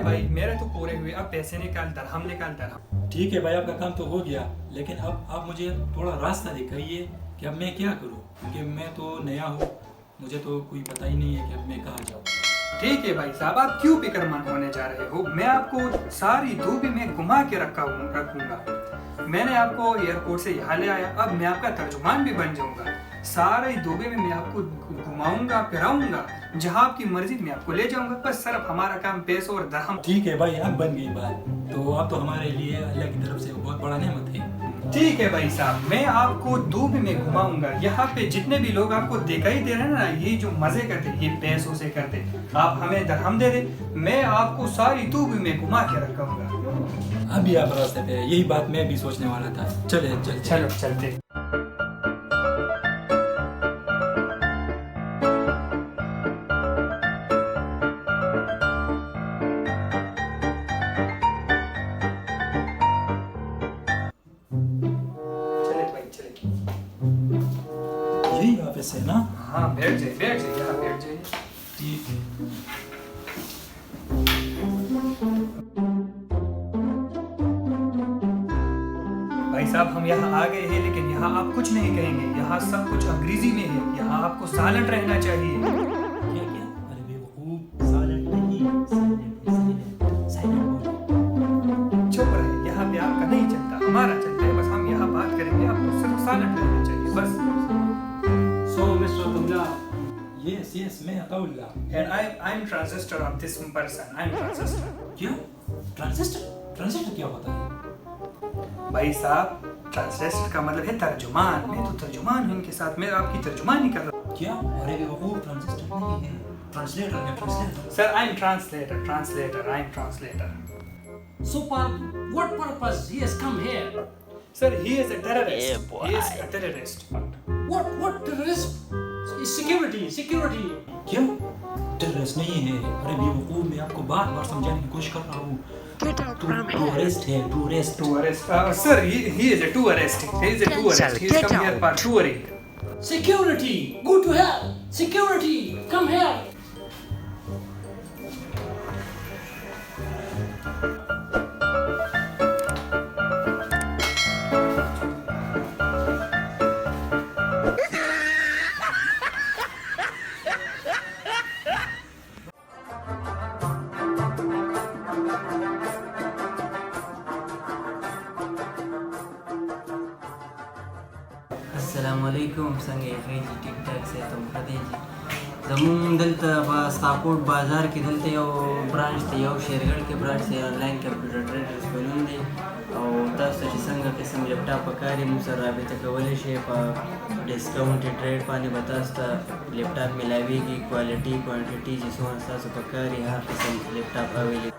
भाई मेरे तो पूरे हुए, अब पैसे निकाल, दरहम। ठीक है भाई, आपका काम तो हो गया, लेकिन अब आप मुझे थोड़ा रास्ता दिखाइए कि अब मैं क्या करूँ, क्योंकि मैं तो नया हूँ, मुझे तो कोई पता ही नहीं है कि अब मैं कहाँ जाऊँ। ठीक है भाई साहब, आप क्यों फिक्रमंद होने जा रहे हो? मैं आपको सारी धूबी में घुमा के रखूंगा। मैंने आपको एयरपोर्ट से यहाँ ले आया, अब मैं आपका तर्जुमान भी बन जाऊंगा। सारे धूबे में मैं आपको घुमाऊंगा फिराऊंगा, जहाँ आपकी मर्जी मैं आपको ले जाऊंगा। बस सिर्फ हमारा काम पैसों और दरहम। ठीक है भाई, अब बन गई बात, तो आप तो हमारे लिए अल्लाह की तरफ से बहुत बड़ा नेमत है। ठीक है भाई साहब, मैं आपको धूप में घुमाऊंगा। यहाँ पे जितने भी लोग आपको दिखाई दे रहे हैं ना, ये जो मजे करते ये पैसों से करते, आप हमें दरहम दे दे, मैं आपको सारी धूप में घुमा के रखूंगा। अभी आप रास्ते पे, यही बात मैं भी सोचने वाला था। चलो चलते। यही ऑफिस है ना? हाँ बैठ जाइए यहाँ बैठ जाइए। ठीक है। भाई साहब हम यहाँ आ गए हैं, लेकिन यहाँ आप कुछ नहीं कहेंगे, यहाँ सब कुछ अंग्रेजी में है, यहाँ आपको साइलेंट रहना चाहिए। क्या? अरे बेवकूफ, साइलेंट नहीं, साइलेंट बोलो। चुप रहे, यहाँ पे आपका नहीं चलता, हमारा चलता है। बस हम यहाँ बात करेंगे, आपको सिर्फ साइलेंट रहना चाहिए बस। So Mr. Abdullah, yes, मैं Ataullah. And I'm transistor of this person. I'm transistor. क्या? ट्रांजिस्टर क्या होता है? भाई साहब, ट्रांसलेटर का मतलब है तर्जुमान। मैं तो तर्जुमान हूँ इनके साथ, मैं आपकी तर्जुमानी कर रहा हूँ। क्या? अरे बेवकूफ, ट्रांजिस्टर नहीं है, ट्रांसलेटर है, translator. Sir, I'm translator. I'm translator. So for what purpose he has come here? Sir, he is a terrorist. Yeah, boy. He is a terrorist. What terrorist? Security. क्या? टेररिस्ट नहीं है। अरे बेवकूफ, मैं आपको बार बार समझाने की कोशिश कर रहा हूँ। टूरिस्ट है, tourist. Tourist. Sir, he is a tourist. He is a tourist. He is come here for touring. Security. Go to hell. Security. Come here. अस्सलामुअलैकुम संगे खैजी टिक टाक से तुम खदीजी जमून दलता स्टाकोट बाजार के दलते यो ब्रांच थे, यो शेरगढ़ के ब्रांच से ऑनलाइन कंप्यूटर ट्रेडर्स बनून दे और तब से संग किस्म लैपटॉप पकारी मुसर राबिता कवले शे पा डिस्काउंटेड रेट पाने बतास्ता लैपटॉप मिलावी की क्वालिटी क्वांटिटी जिसों हंसा पकारी हर किस्म लैपटॉप अवेलेबल।